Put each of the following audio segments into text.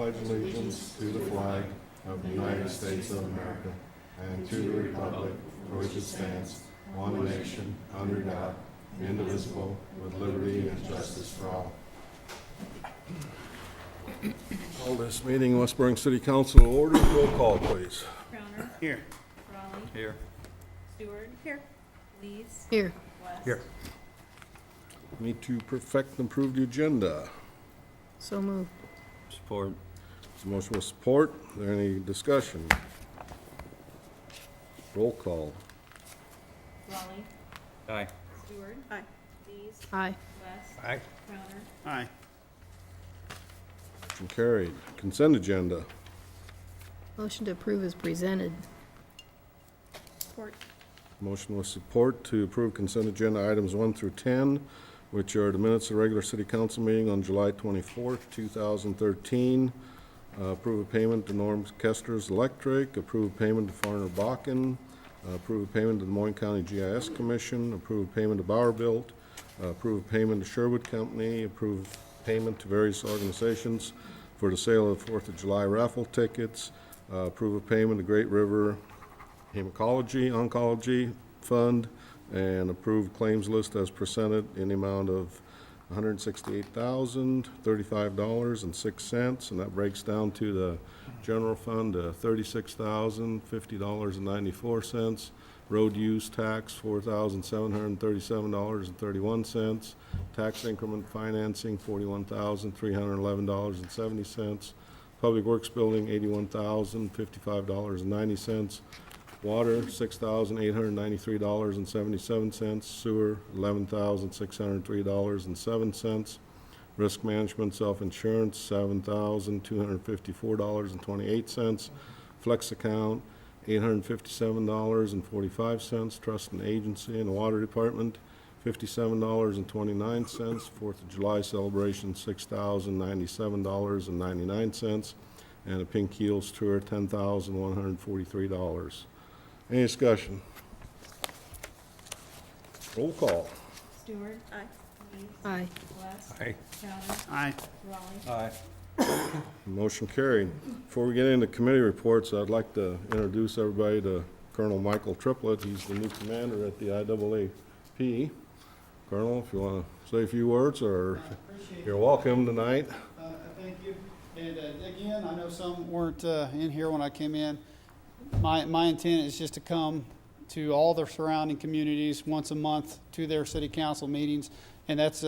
pledge allegiance to the flag of the United States of America and to the republic for which it stands, one nation, under God, indivisible, with liberty and justice for all. Call this meeting, West Orange City Council to order. Roll call, please. Crowner. Here. Raleigh. Here. Stewart. Here. Lees. Here. West. Here. Need to perfect and approve the agenda. So moved. Support. There's a motion with support. Is there any discussion? Roll call. Raleigh. Aye. Stewart. Aye. Lees. Aye. West. Aye. Crowner. Aye. Motion carried. Consent agenda. Motion to approve is presented. Support. Motion with support to approve consent agenda items 1 through 10, which are the minutes of the regular city council meeting on July 24th, 2013. Approve a payment to Norm Kester's Electric, approve payment to Farner Bakken, approve payment to the Des Moines County GIS Commission, approve payment to Bauer Built, approve payment to Sherwood Company, approve payment to various organizations for the sale of 4th of July raffle tickets, approve a payment to Great River Oncology Fund, and approved claims list as presented in the amount of $168,035.06, and that breaks down to the general fund $36,050.94, road use tax $4,737.31, tax increment financing $41,311.70, public works building $81,055.90, water, $6,893.77, sewer, $11,603.07, risk management self-insurance, $7,254.28, flex account, $857.45, trust and agency in the water department, $57.29, 4th of July celebration, $6,097.99, and a Pink Heels tour, $10,143. Any discussion? Roll call. Stewart. Aye. Lees. Aye. West. Aye. Crowner. Aye. Raleigh. Aye. Motion carried. Before we get into committee reports, I'd like to introduce everybody to Colonel Michael Triplett. He's the new commander at the IAAP. Colonel, if you want to say a few words, or you're welcome tonight. Thank you. And again, I know some weren't in here when I came in. My intent is just to come to all the surrounding communities once a month to their city council meetings. And that's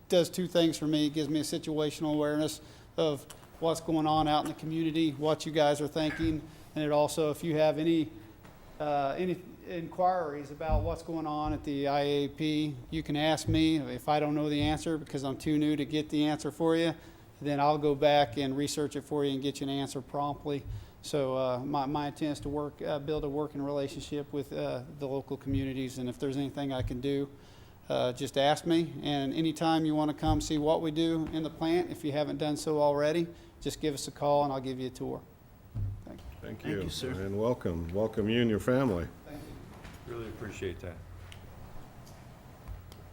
does two things for me. It gives me a situational awareness of what's going on out in the community, what you guys are thinking. And it also, if you have any inquiries about what's going on at the IAAP, you can ask me. If I don't know the answer because I'm too new to get the answer for you, then I'll go back and research it for you and get you an answer promptly. So my intent is to build a working relationship with the local communities, and if there's anything I can do, just ask me. And anytime you want to come see what we do in the plant, if you haven't done so already, just give us a call and I'll give you a tour. Thank you. Thank you. Thank you, sir. And welcome. Welcome you and your family. Thank you. Really appreciate that.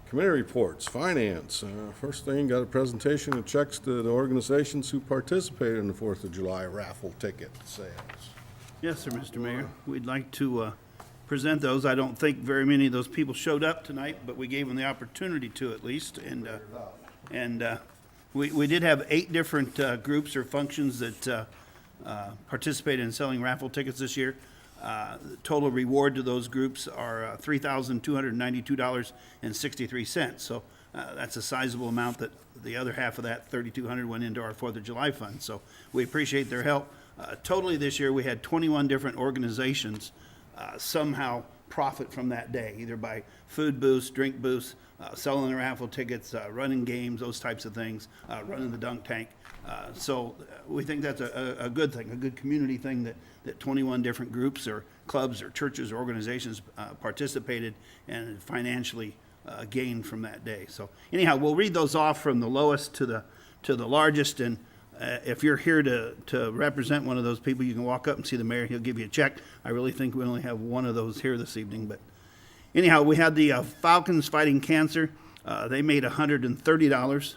Committee reports, finance. First thing, got a presentation of checks to the organizations who participated in the 4th of July raffle ticket sales. Yes, sir, Mr. Mayor. We'd like to present those. I don't think very many of those people showed up tonight, but we gave them the opportunity to at least. And we did have 8 different groups or functions that participated in selling raffle tickets this year. The total reward to those groups are $3,292.63. So that's a sizable amount. That the other half of that, $3,200, went into our 4th of July fund. So we appreciate their help. Totally this year, we had 21 different organizations somehow profit from that day, either by food booths, drink booths, selling the raffle tickets, running games, those types of things, running the dunk tank. So we think that's a good thing, a good community thing that 21 different groups or clubs or churches or organizations participated and financially gained from that day. So anyhow, we'll read those off from the lowest to the largest. And if you're here to represent one of those people, you can walk up and see the mayor. He'll give you a check. I really think we only have one of those here this evening. But anyhow, we had the Falcons Fighting Cancer. They made $130.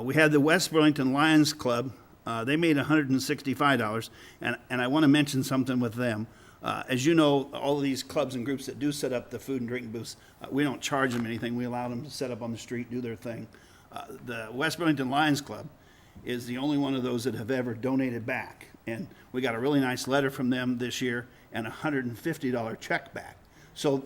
We had the West Burlington Lions Club. They made $165, and I want to mention something with them. As you know, all of these clubs and groups that do set up the food and drink booths, we don't charge them anything. We allow them to set up on the street, do their thing. The West Burlington Lions Club is the only one of those that have ever donated back. And we got a really nice letter from them this year and a $150 check back. So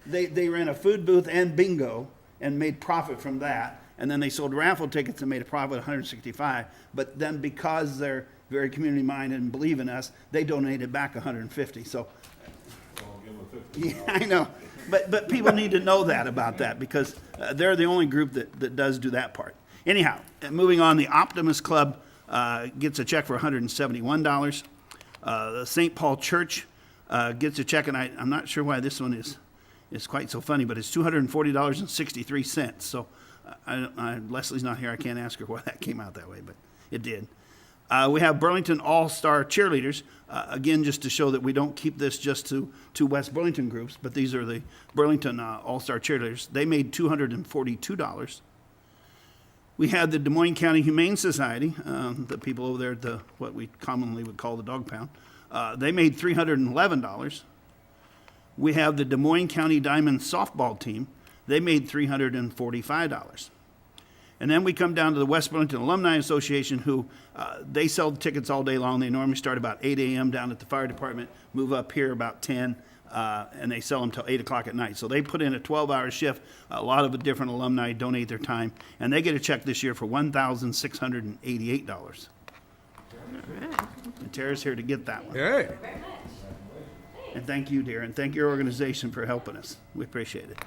they ran a food booth and bingo and made profit from that. And then they sold raffle tickets and made a profit of $165. But then because they're very community minded and believe in us, they donated back $150. So yeah, I know. But people need to know that about that because they're the only group that does do that part. Anyhow, moving on, the Optimist Club gets a check for $171. The St. Paul Church gets a check, and I'm not sure why this one is quite so funny, but it's $240.63. So Leslie's not here. I can't ask her why that came out that way, but it did. We have Burlington All-Star Cheerleaders, again, just to show that we don't keep this just to West Burlington groups, but these are the Burlington All-Star Cheerleaders. They made $242. We had the Des Moines County Humane Society, the people over there at what we commonly would call the dog pound. They made $311. We have the Des Moines County Diamond Softball Team. They made $345. And then we come down to the West Burlington Alumni Association, who they sell tickets all day long. They normally start about 8 a.m. down at the fire department, move up here about 10, and they sell them till 8 o'clock at night. So they put in a 12-hour shift. A lot of the different alumni donate their time, and they get a check this year for $1,688. And Tara's here to get that one. Hey. And thank you, dear, and thank your organization for helping us. We appreciate it.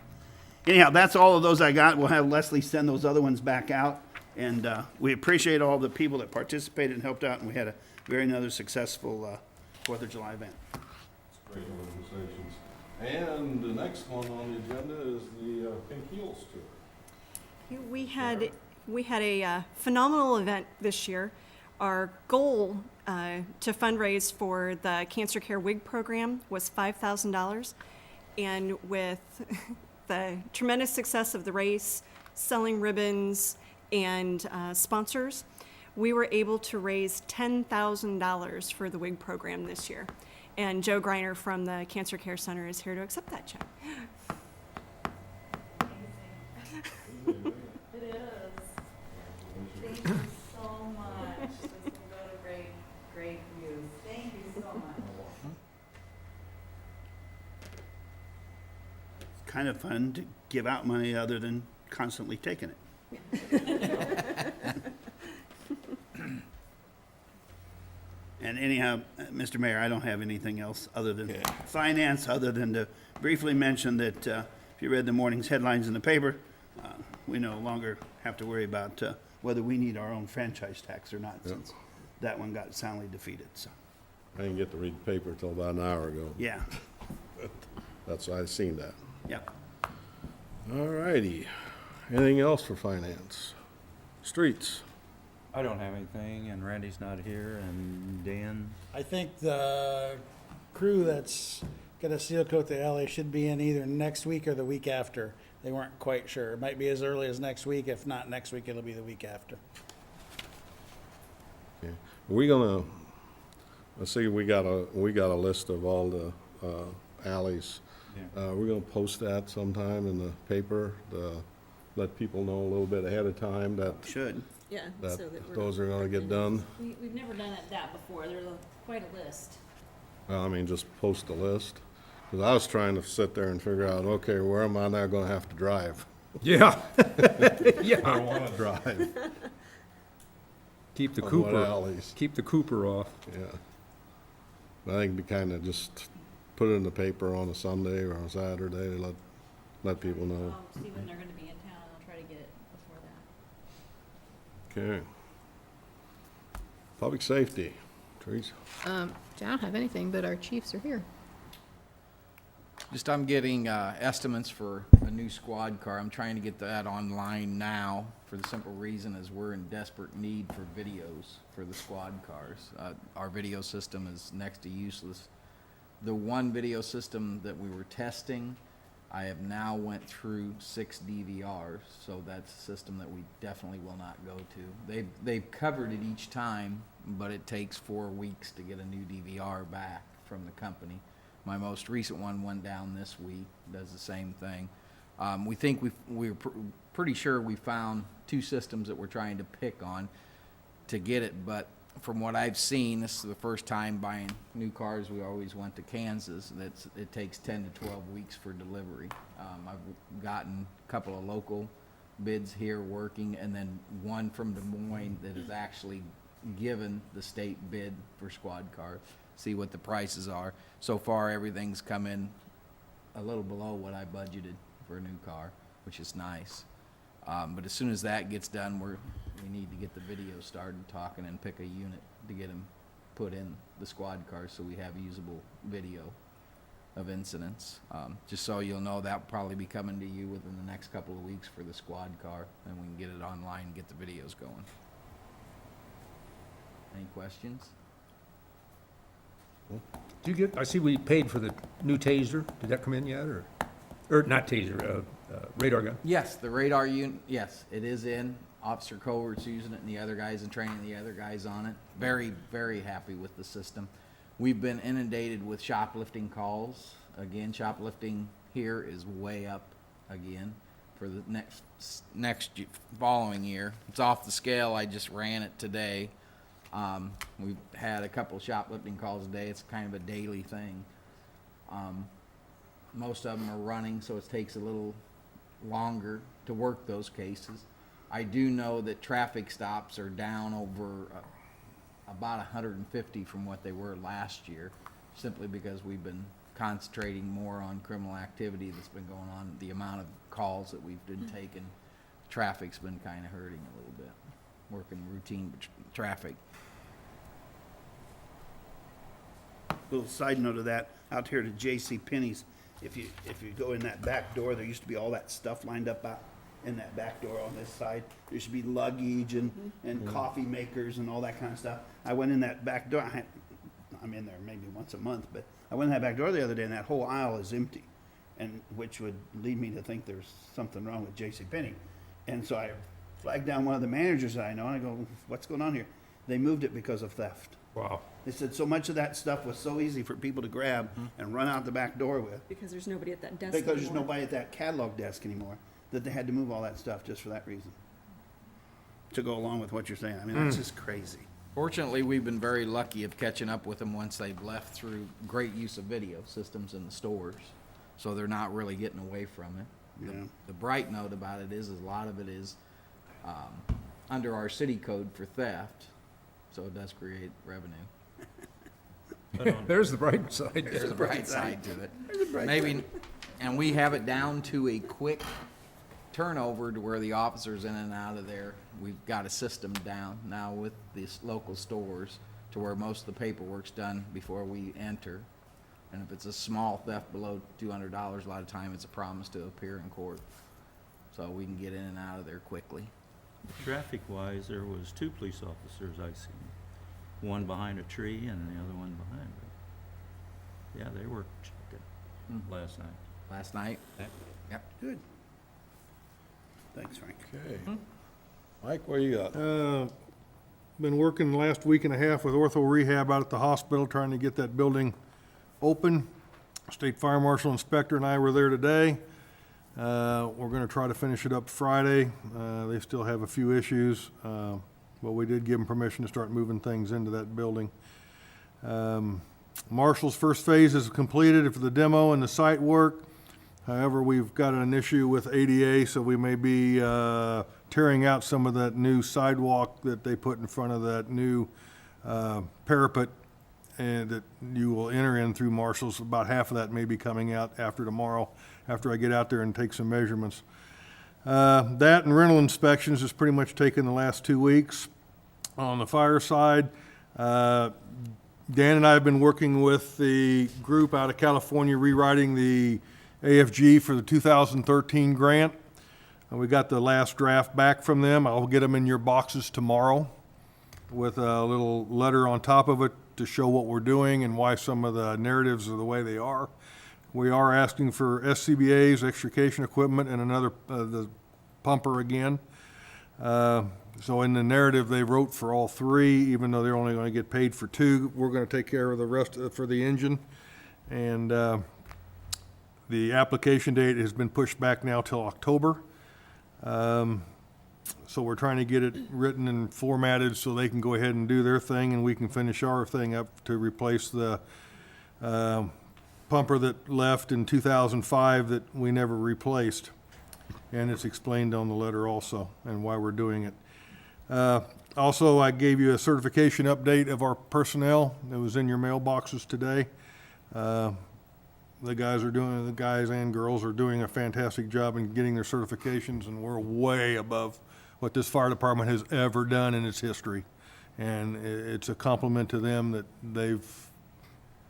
Anyhow, that's all of those I got. We'll have Leslie send those other ones back out. And we appreciate all the people that participated and helped out, and we had a very another successful 4th of July event. Great organizations. And the next one on the agenda is the Pink Heels Tour. We had a phenomenal event this year. Our goal to fundraise for the Cancer Care Wig program was $5,000. And with the tremendous success of the race, selling ribbons, and sponsors, we were able to raise $10,000 for the wig program this year. And Joe Greiner from the Cancer Care Center is here to accept that check. It is. Thank you so much. This will go to great use. Thank you so much. Kind of fun to give out money other than constantly taking it. And anyhow, Mr. Mayor, I don't have anything else other than finance, other than to briefly mention that if you read the morning's headlines in the paper, we no longer have to worry about whether we need our own franchise tax or not, since that one got soundly defeated. So, I didn't get to read the paper till about an hour ago. yeah, I seen that. yeah. All righty. Anything else for finance? Streets. I don't have anything, and Randy's not here, and Dan. I think the crew that's gonna seal coat the alley should be in either next week or the week after. They weren't quite sure. It might be as early as next week. If not next week, it'll be the week after. Okay. Let's see, we got a list of all the alleys. Yeah. We're gonna post that sometime in the paper to let people know a little bit ahead of time that Should. Yeah, that those are gonna get done. We've never done it that before. There's quite a list. Well, I mean, just post a list. Because I was trying to sit there and figure out, okay, where am I now gonna have to drive? Yeah. I wanna drive. Keep the On what Cooper. alleys? Keep the Cooper off. Yeah. I think it'd be kinda just put it in the paper on a Sunday or on Saturday, let people know. See when they're gonna be in town. I'll try to get it before that. Okay. Public safety. Teresa? I don't have anything, but our chiefs are here. Just I'm getting estimates for a new squad car. I'm trying to get that online now for the simple reason is we're in desperate need for videos for the squad cars. Our video system is next to useless. The one video system that we were testing I have now went through 6 DVRs, so that's a system that we definitely will not go to. They've covered it each time, but it takes 4 weeks to get a new DVR back from the company. My most recent one went down this week, does the same thing. We think we're pretty sure we found 2 systems that we're trying to pick on to get it, but from what I've seen, this is the first time buying new cars. We always went to Kansas. It takes 10 to 12 weeks for delivery. I've gotten a couple of local bids here working, and then one from Des Moines that has actually given the state bid for squad cars, see what the prices are. So far, everything's come in a little below what I budgeted for a new car, which is nice. But as soon as that gets done, we need to get the video started talking and pick a unit to get them put in the squad car so we have usable video of incidents. Just so you'll know, that'll probably be coming to you within the next couple of weeks for the squad car, and we can get it online and get the videos going. Any questions? I see we paid for the new taser. Did that come in yet, or not taser, radar gun? Yes, the radar unit, yes, it is in. Officer Covert's using it and the other guys and training the other guys on it. Very, very happy with the system. We've been inundated with shoplifting calls. Again, shoplifting here is way up again for the following year. It's off the scale. I just ran it today. We've had a couple shoplifting calls a day. It's kind of a daily thing. Most of them are running, so it takes a little longer to work those cases. I do know that traffic stops are down over about 150 from what they were last year, simply because we've been concentrating more on criminal activity that's been going on. The amount of calls that we've been taking, traffic's been kind of hurting a little bit, working routine traffic. Little side note of that, out here to J.C. Penney's, if you go in that back door, there used to be all that stuff lined up out in that back door on this side. There used to be luggage and coffee makers and all that kind of stuff. I went in that back door. I'm in there maybe once a month, but I went in that back door the other day, and that whole aisle is empty, and which would lead me to think there's something wrong with J.C. Penney. And so I flagged down one of the managers that I know, and I go, "What's going on here?" They moved it because of theft. Wow. They said so much of that stuff was so easy for people to grab and run out the back door with, Because there's nobody at that desk because there's anymore. nobody at that catalog desk anymore, that they had to move all that stuff just for that reason. To go along with what you're saying. I mean, that's just crazy. Fortunately, we've been very lucky of catching up with them once they've left through great use of video systems in the stores, so they're not really getting away from it. Yeah. The bright note about it is a lot of it is under our city code for theft, so it does create revenue. There's the bright side. There's a bright side to it. Maybe, and we have it down to a quick turnover to where the officers in and out of there. We've got a system down now with these local stores to where most of the paperwork's done before we enter. And if it's a small theft below $200, a lot of time it's a promise to appear in court. So we can get in and out of there quickly. Traffic-wise, there was 2 police officers I seen. One behind a tree and the other one behind it. Yeah, they were checking last night. Last night? Yep. Good. Thanks, Frank. Okay. Mike, what you got? Been working the last week and a half with ortho rehab out at the hospital, trying to get that building open. State Fire Marshal Inspector and I were there today. We're gonna try to finish it up Friday. They still have a few issues, but we did give them permission to start moving things into that building. Marshall's first phase is completed for the demo and the site work. However, we've got an issue with ADA, so we may be tearing out some of that new sidewalk that they put in front of that new parapet, and that you will enter in through Marshall's. About half of that may be coming out after tomorrow, after I get out there and take some measurements. That and rental inspections has pretty much taken the last 2 weeks. On the fire side, Dan and I have been working with the group out of California rewriting the AFG for the 2013 grant. We got the last draft back from them. I'll get them in your boxes tomorrow with a little letter on top of it to show what we're doing and why some of the narratives are the way they are. We are asking for SCBA's, extrication equipment, and another, the pumper again. So in the narrative, they wrote for all three, even though they're only gonna get paid for two. We're gonna take care of the rest for the engine. And, the application date has been pushed back now till October. So we're trying to get it written and formatted so they can go ahead and do their thing and we can finish our thing up to replace the, pumper that left in 2005 that we never replaced. And it's explained on the letter also and why we're doing it. Also, I gave you a certification update of our personnel. It was in your mailboxes today. The guys and girls are doing a fantastic job in getting their certifications, and we're way above what this fire department has ever done in its history. And it's a compliment to them that they've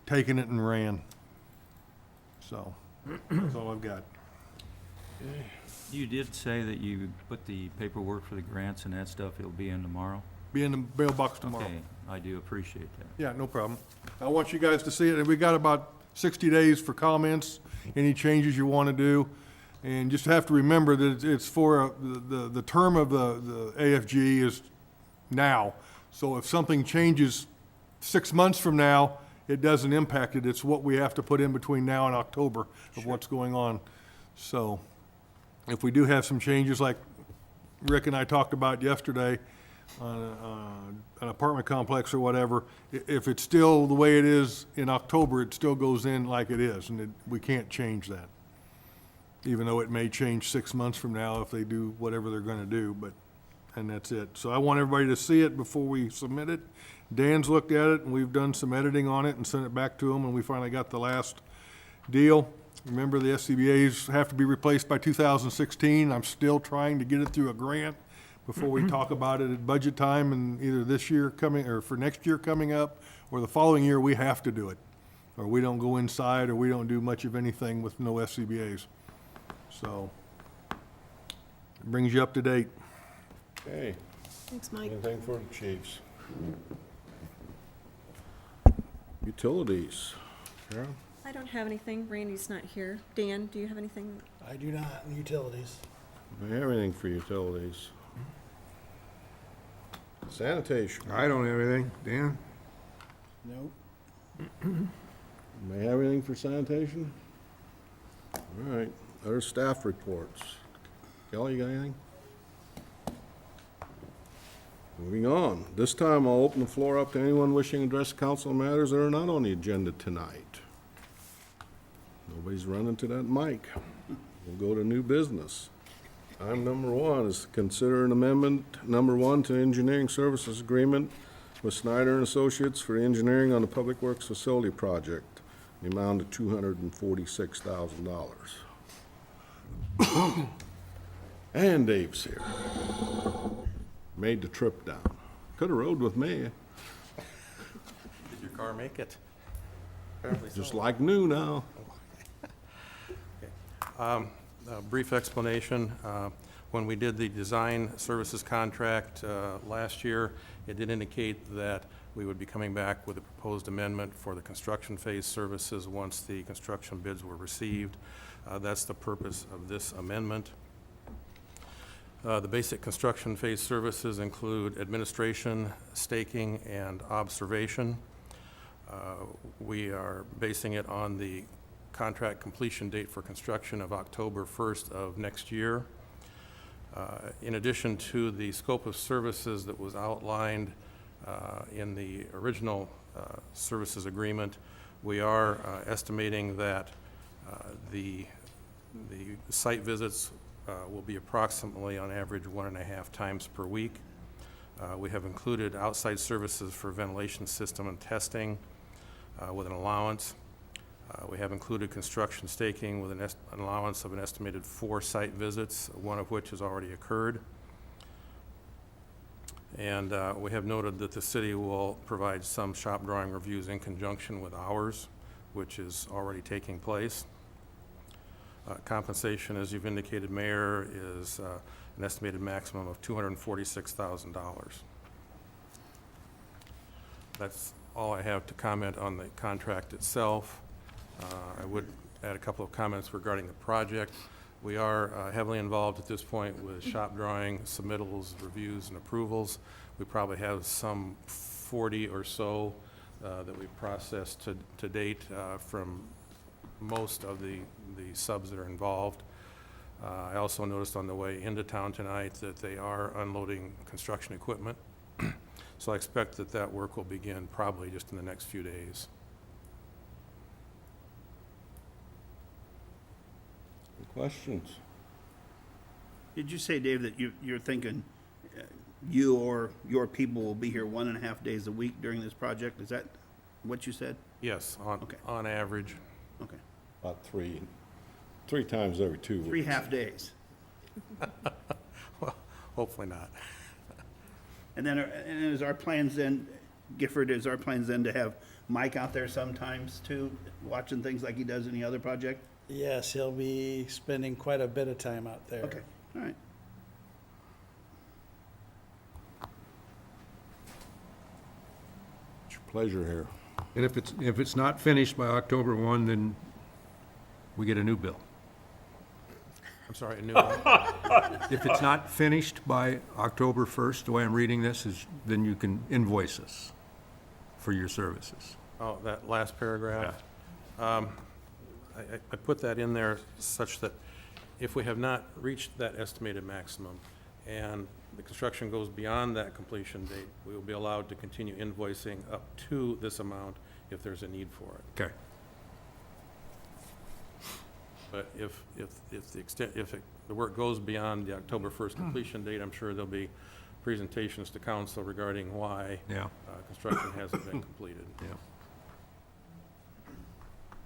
taken it and ran. So, that's all I've got. You did say that you put the paperwork for the grants and that stuff, it'll be in tomorrow? Be in the mailbox tomorrow. Okay, I do appreciate that. Yeah, no problem. I want you guys to see it, and we got about 60 days for comments, any changes you want to do. And just have to remember that it's for, the term of the AFG is now. So if something changes 6 months from now, it doesn't impact it. It's what we have to put in between now and October of what's going on. So if we do have some changes like Rick and I talked about yesterday on an apartment complex or whatever, if it's still the way it is in October, it still goes in like it is, and we can't change that. Even though it may change 6 months from now if they do whatever they're gonna do, and that's it. So I want everybody to see it before we submit it. Dan's looked at it, and we've done some editing on it and sent it back to him, and we finally got the last deal. Remember, the SCBA's have to be replaced by 2016. I'm still trying to get it through a grant before we talk about it at budget time, and either this year coming, or for next year coming up, or the following year, we have to do it. Or we don't go inside, or we don't do much of anything with no SCBA's. So, it brings you up to date. Okay, Thanks, Mike. anything for the chiefs? Utilities. Carol? I don't have anything. Randy's not here. Dan, do you have anything? I do not, in utilities. Do we have anything for utilities? Sanitation. I don't have anything. Dan? Nope. May have anything for sanitation? All right, other staff reports. Kelly, you got anything? Moving on. This time I'll open the floor up to anyone wishing to address council matters that are not on the agenda tonight. Nobody's running to that mic. We'll go to new business. Item number one is to consider an amendment, number one, to engineering services agreement with Snyder and Associates for engineering on the Public Works Facility Project, the amount of $246,000. And Dave's here. Made the trip down. Could have rode with me, Did your car make it? Apparently just so. like new now. A brief explanation. When we did the design services contract last year, it did indicate that we would be coming back with a proposed amendment for the construction phase services once the construction bids were received. That's the purpose of this amendment. The basic construction phase services include administration, staking, and observation. We are basing it on the contract completion date for construction of October 1st of next year. In addition to the scope of services that was outlined in the original services agreement, we are estimating that the site visits will be approximately on average 1.5 times per week. We have included outside services for ventilation system and testing with an allowance. We have included construction staking with an allowance of an estimated 4 site visits, one of which has already occurred. And we have noted that the city will provide some shop drawing reviews in conjunction with ours, which is already taking place. Compensation, as you've indicated, Mayor, is an estimated maximum of $246,000. That's all I have to comment on the contract itself. I would add a couple of comments regarding the project. We are heavily involved at this point with shop drawing, submittals, reviews, and approvals. We probably have some 40 or so that we've processed to date from most of the subs that are involved. I also noticed on the way into town tonight that they are unloading construction equipment. So I expect that that work will begin probably just in the next few days. Any questions? Did you say, Dave, that you're thinking you or your people will be here 1.5 days a week during this project? Is that what you said? Yes, Okay. on average. Okay. About three times every 2 weeks. 3 half-days. Well, hopefully not. And then, and is our plans then, Gifford, is our plans then to have Mike out there sometimes too, watching things like he does any other project? Yes, he'll be spending quite a bit of time out there. Okay, all right. It's your pleasure here. And if it's not finished by October 1, then we get a new bill. I'm sorry, a new If it's not finished by October 1st, the way I'm reading this is, then you can invoice us for your services. Oh, that last paragraph? I put that in there such that if we have not reached that estimated maximum and the construction goes beyond that completion date, we will be allowed to continue invoicing up to this amount if there's a need for it. Okay. But if the work goes beyond the October 1st completion date, I'm sure there'll be presentations to council regarding why Yeah, construction hasn't been completed. yeah.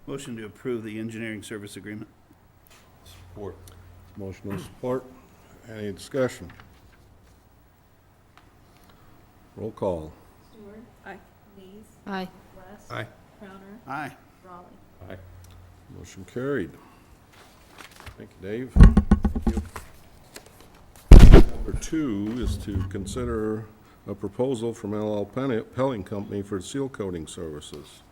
Motion to approve the engineering service agreement. Support. Motion with support. Any discussion? Roll call. Stewart. Aye. Lees. Aye. West. Aye. Crowner. Aye. Raleigh. Motion carried. Thank you, Dave. Number 2 is to consider a proposal from LL Pelling Company for seal coating services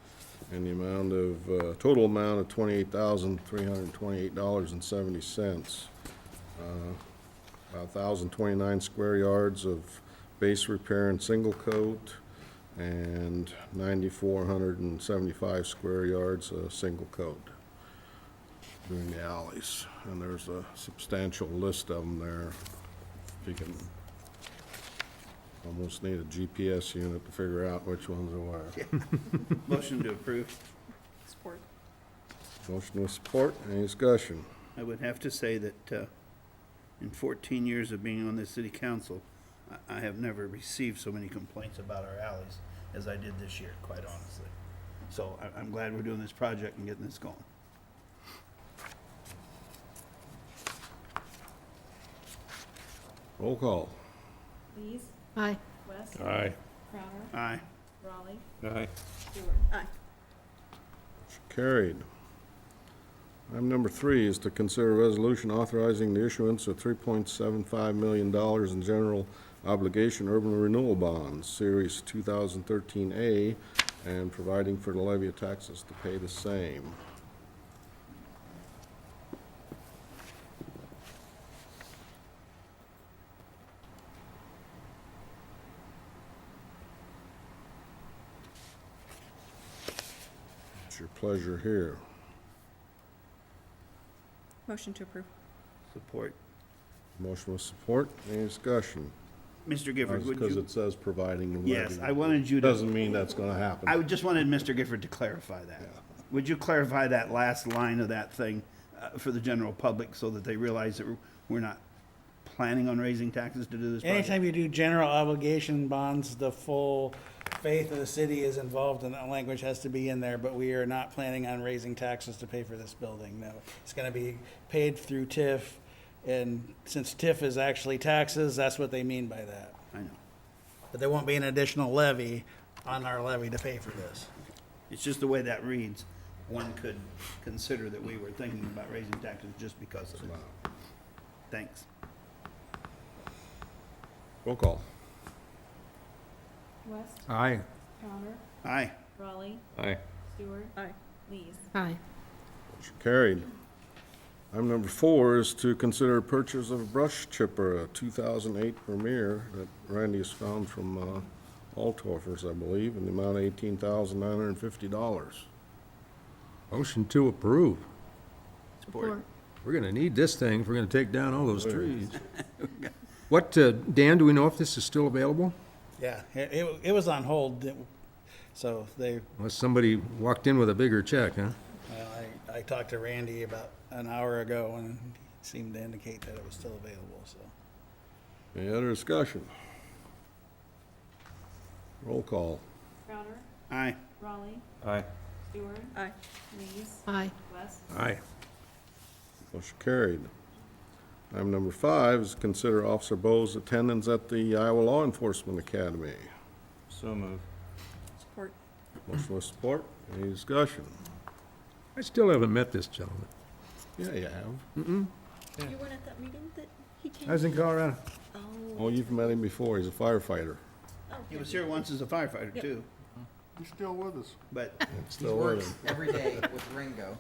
in the amount of, total amount of $28,328.70. About 1,029 square yards of base repair and single coat, and 9,475 square yards of single coat doing the alleys. And there's a substantial list of them there. You can almost need a GPS unit to figure out which ones are where. Motion to approve. Support. Motion with support. Any discussion? I would have to say that in 14 years of being on this city council, I have never received so many complaints about our alleys as I did this year, quite honestly. So I'm glad we're doing this project and getting this going. Roll call. Lees. Aye. West. Aye. Crowner. Aye. Raleigh. Aye. Stewart. Aye. Carried. Item number 3 is to consider a resolution authorizing the issuance of $3.75 million in general obligation urban renewal bonds, Series 2013A, and providing for the levy of taxes to pay the same. It's your pleasure here. Motion to approve. Support. Motion with support. Any discussion? Mr. Gifford, would Because you? it says providing the levy. Yes, I wanted you to. Doesn't mean that's gonna happen. I just wanted Mr. Gifford to clarify that. Would you clarify that last line of that thing for the general public so that they realize that we're not planning on raising taxes to do this project? Anytime you do general obligation bonds, the full faith of the city is involved, and that language has to be in there, but we are not planning on raising taxes to pay for this building, no. It's gonna be paid through TIF, and since TIF is actually taxes, that's what they mean by that. I know. But there won't be an additional levy on our levy to pay for this. It's just the way that reads. One could consider that we were thinking about raising taxes just because of it. Thanks. Roll call. West. Aye. Crowner. Aye. Raleigh. Aye. Stewart. Aye. Lees. Aye. Motion carried. Item number 4 is to consider purchase of a brush chipper, a 2008 Premier that Randy has found from Altorfers, I believe, in the amount of $18,950. Motion to approve. Support. We're gonna need this thing if we're gonna take down all those trees. What, Dan, do we know if this is still available? Yeah, it was on hold, so they, Unless somebody walked in with a bigger check, huh? I talked to Randy about an hour ago, and he seemed to indicate that it was still available, so. Any other discussion? Roll call. Crowner, Aye. Raleigh, Aye. Stewart. Aye. Lees, Aye. West. Aye. Motion carried. Item number 5 is consider Officer Bowe's attendance at the Iowa Law Enforcement Academy. So moved. Support. Motion with support. Any discussion? I still haven't met this gentleman. Yeah, you have. You weren't at that meeting that he came? I was in Colorado. Oh, you've met him before. He's a firefighter. He was here once as a firefighter, too, He's still with us. but Still with him. every day with Ringo.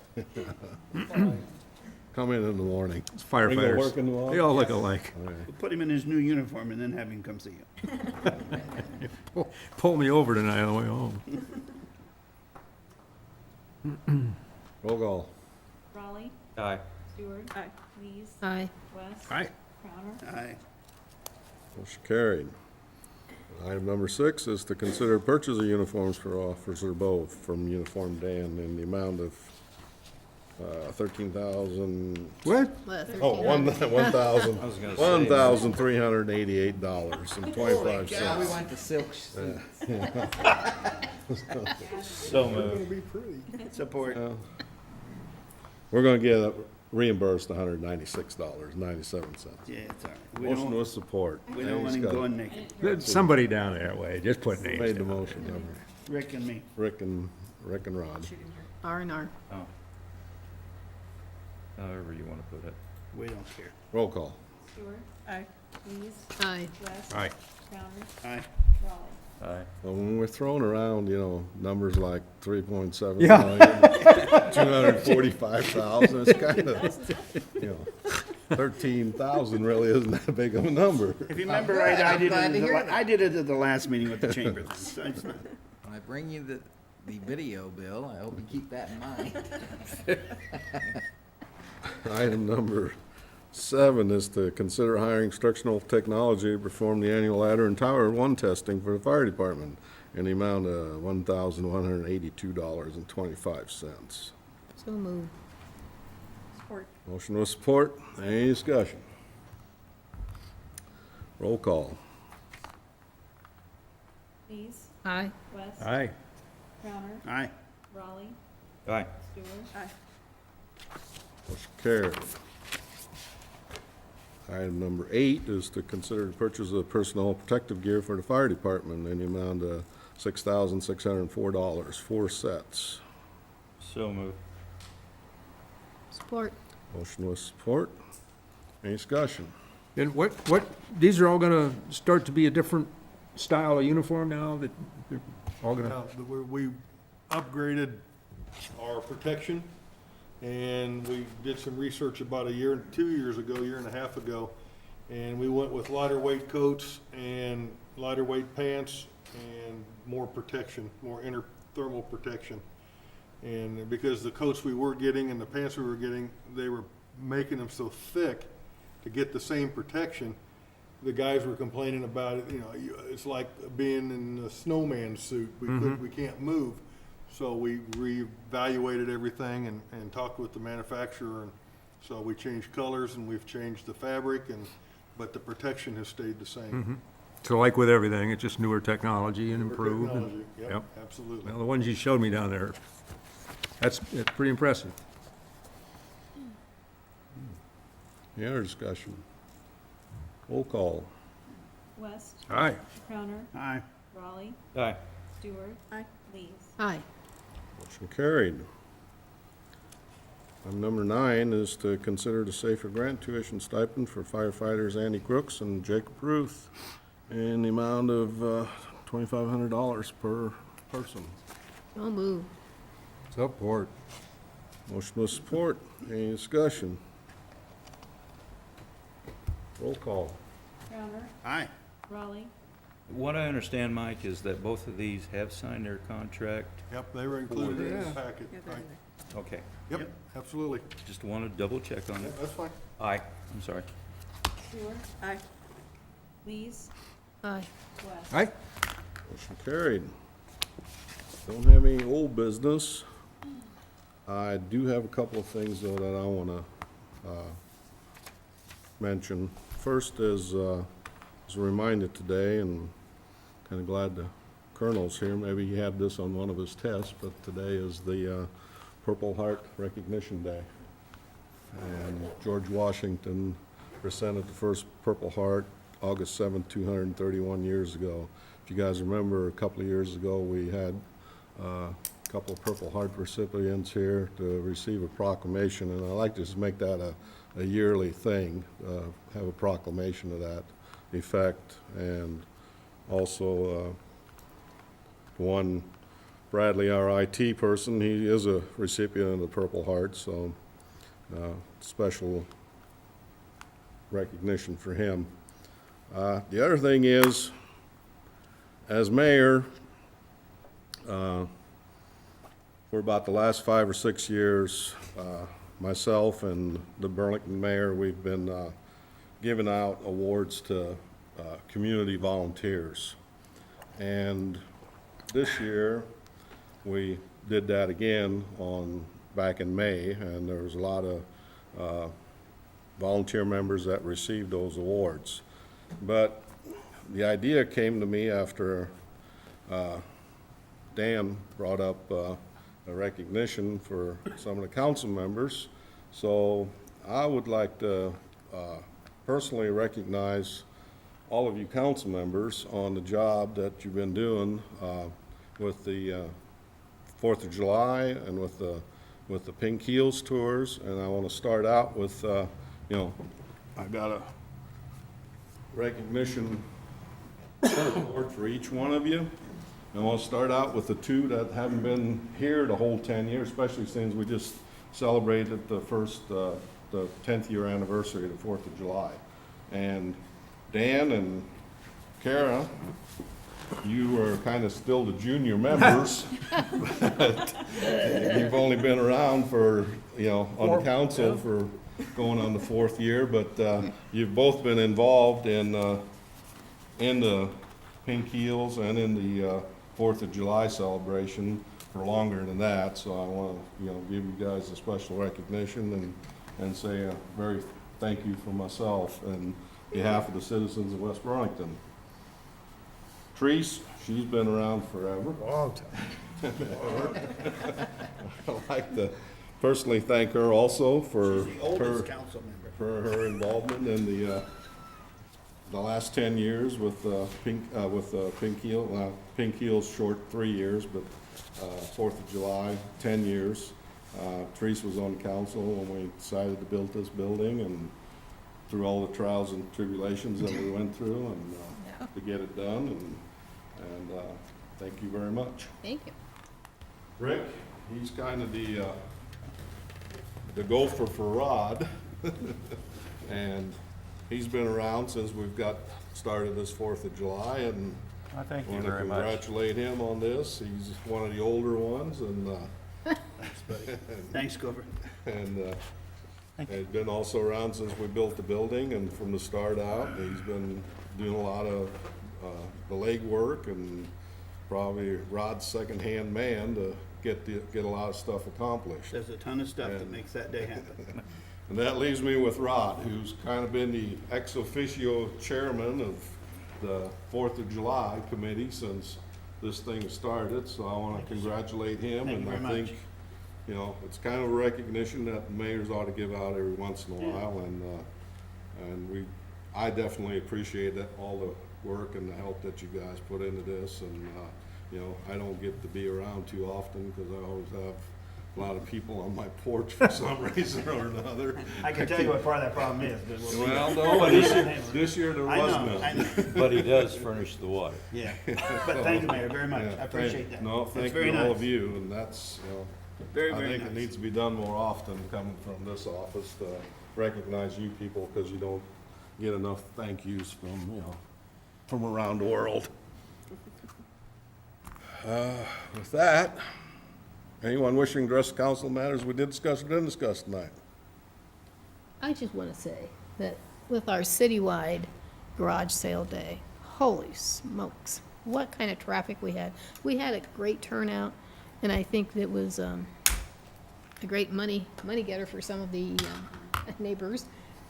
Come in the morning. It's firefighters. working well? They all look alike. All right. we'll put him in his new uniform and then have him come see you. Pull me over tonight on the way home. Roll call. Raleigh, Aye. Stewart. Aye. Lees, Aye. West. Aye. Crowner. Aye. Motion carried. Item number 6 is to consider purchase of uniforms for Officer Bowe from Uniform Dan in the amount of $13,000. What? Well, Oh, 1300. $1,388.25. We went to silk suits. So moved. Support. We're gonna get reimbursed $196.97. Yeah, it's all right. Motion with support. We don't want him going naked. Somebody down that way, just put names Made the down. motion, Rick and me. Rick and Rod. R&R. Oh. However you want to put it. We don't care. Roll call. Stewart. Aye. Lees, Aye. West. Aye. Crowner. Aye. Raleigh. Aye. Well, when we're throwing around, numbers like 3.7 Yeah. million, 245,000, it's kind of, 13,000 really isn't that big of a number. If you remember right, I'm glad to hear I did it at the last meeting with the chamber. So it's not- When I bring you the video bill, I hope you keep that in mind. Item number 7 is to consider hiring instructional technology to perform the annual ladder and tower 1 testing for the fire department in the amount of $1,182.25. So moved. Support. Motion with support. Any discussion? Roll call. Lees, Aye. West. Aye. Crowner. Aye. Raleigh, Aye. Stewart. Aye. Motion carried. Item number 8 is to consider the purchase of personal protective gear for the fire department in the amount of $6,604, 4 sets. So moved. Support. Motion with support. Any discussion? And these are all gonna start to be a different style of uniform now that they're all gonna, Now, we upgraded our protection, and we did some research about 2 years ago, year and a half ago, and we went with lighter weight coats and lighter weight pants and more protection, more inner thermal protection. And because the coats we were getting and the pants we were getting, they were making them so thick to get the same protection, the guys were complaining about it, it's like being in a snowman suit. We can't move. So we reevaluated everything and talked with the manufacturer, and so we changed colors and we've changed the fabric, but the protection has stayed the same. so like with everything, it's just newer technology and Newer improved. and- technology, Yep. Absolutely. Well, the ones you showed me down there, it's pretty impressive. Any other discussion? Roll call. West. Aye. Crowner. Aye. Raleigh, Aye. Stewart. Aye. Lees. Aye. Motion carried. Item number 9 is to consider the Safer Grant tuition stipend for firefighters Andy Crooks and Jacob Ruth in the amount of $2,500 per person. So moved. Support. Motion with support. Any discussion? Roll call. Crowner, Aye. Raleigh, What I understand, Mike, is that both of these have signed their contract. Yep, they were included in Yeah. this packet. Right. Okay, Yep, absolutely. just want to double check on it. That's fine. Aye, I'm sorry. Stewart, Aye. Lees, Aye. West. Aye. Motion carried. Don't have any old business. I do have a couple of things, though, that I want to mention. First is a reminder today, and kind of glad the Colonel's here. Maybe he had this on one of his tests, but today is the Purple Heart Recognition Day. And George Washington presented the first Purple Heart August 7th, 231 years ago. If you guys remember, a couple of years ago, we had a couple of Purple Heart recipients here to receive a proclamation, and I like to just make that a yearly thing, have a proclamation to that effect. And also, one, Bradley, our IT person, he is a recipient of the Purple Heart, so special recognition for him. The other thing is, as mayor, for about the last 5 or 6 years, myself and the Burlington mayor, we've been giving out awards to community volunteers. And this year, we did that again back in May, and there was a lot of volunteer members that received those awards. But the idea came to me after Dan brought up a recognition for some of the council members. So I would like to personally recognize all of you council members on the job that you've been doing with the 4th of July and with the Pink Heels tours. And I want to start out with, I got a recognition award for each one of you. And we'll start out with the two that haven't been here the whole 10 years, especially since we just celebrated the 10th year anniversary of the 4th of July. And Dan and Kara, you are kind of still the junior members. But you've only been around for, on the council for going on the 4th year, but you've both been involved in the Pink Heels and in the 4th of July celebration for longer than that. So I want to, give you guys a special recognition and say a very thank you for myself and behalf of the citizens of West Burlington. Treese, she's been around forever. Long time. I'd like to personally thank her also for She's the oldest her, council member. for her involvement in the last 10 years with Pink Heel. Pink Heel's short 3 years, but 4th of July, 10 years. Treese was on the council when we decided to build this building, and through all the trials and tribulations that we went through, and to get it done. And thank you very much. Thank you. Rick, he's kind of the gopher for Rod. And he's been around since we've got started this 4th of July, and I thank you want to very much. congratulate him on this. He's one of the older ones, and Thanks, buddy. Thanks, Gopher. and he's been also around since we built the building, and from the start out, he's been doing a lot of the legwork, and probably Rod's second-hand man to get a lot of stuff accomplished. There's a ton of stuff that makes that day happen. And that leaves me with Rod, who's kind of been the ex officio chairman of the 4th of July committee since this thing started. So I want to congratulate him. Thank you And very I much. think, it's kind of a recognition that the mayors ought to give out every once in a while. And I definitely appreciate all the work and the help that you guys put into this. And, I don't get to be around too often because I always have a lot of people on my porch for some reason or another. I can tell you what part of that problem is, but we'll see. Well, no, this year there I was know, I none. know. But he does furnish the water. Yeah, but thank you, Mayor, very much. Yeah, I appreciate that. No, That's thank very you, all nice. of you, and that's, Very, I very think it nice. needs to be done more often, coming from this office, to recognize you people, because you don't get enough thank yous from, from around the world. With that, anyone wishing to address council matters we did discuss or didn't discuss tonight? I just want to say that with our citywide garage sale day, holy smokes, what kind of traffic we had. We had a great turnout, and I think that was a great money getter for some of the neighbors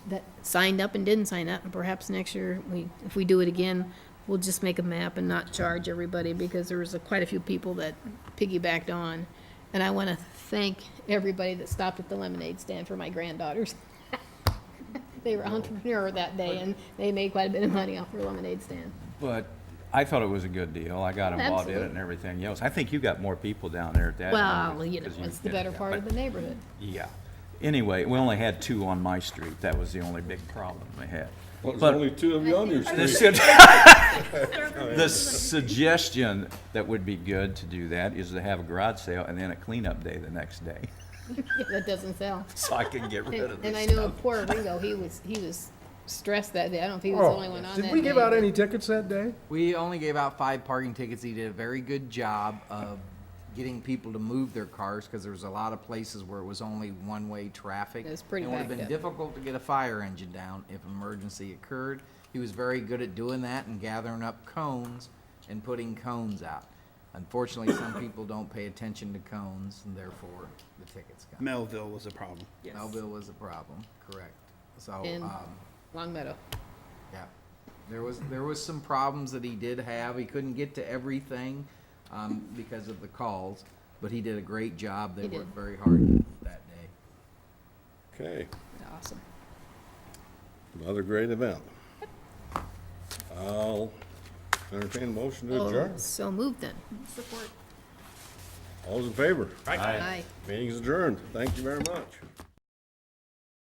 that signed up and didn't sign up. And perhaps next year, if we do it again, we'll just make a map and not charge everybody, because there was quite a few people that piggybacked on. And I want to thank everybody that stopped at the lemonade stand for my granddaughters. They were entrepreneur that day, and they made quite a bit of money off their lemonade stand. But I thought it was a good deal. I got involved in it and Absolutely. everything else. I think you got more people down there at that. Well, than you know, 'cause you it's the did better that, part of but- the neighborhood. Yeah. Anyway, we only had 2 on my street. That was the only big problem we had. Well, there's But- only 2 of you on your The street. the suggestion that would be good to do that is to have a garage sale and then a cleanup day the next day, Yeah, that doesn't sell. so I can get rid of And this I know stuff. poor Ringo, he was stressed that day. I don't know if he was the only one on that day. Did we give out any tickets that day? We only gave out 5 parking tickets. He did a very good job of getting people to move their cars, because there was a lot of places where it was only one-way traffic. It was pretty It would have backed been up. difficult to get a fire engine down if an emergency occurred. He was very good at doing that and gathering up cones and putting cones out. Unfortunately, some people don't pay attention to cones, and therefore the tickets come. Melville was a problem. Melville was a problem, correct. So, And Long Meadow. yeah, there was some problems that he did have. He couldn't get to everything because of the calls, but he did a great job. They He did. worked very hard that day. Okay, Awesome. another great event. I'll entertain a motion to adjourn. Oh, so moved then. Support. All those in favor? Aye. Meeting's adjourned. Thank you very much.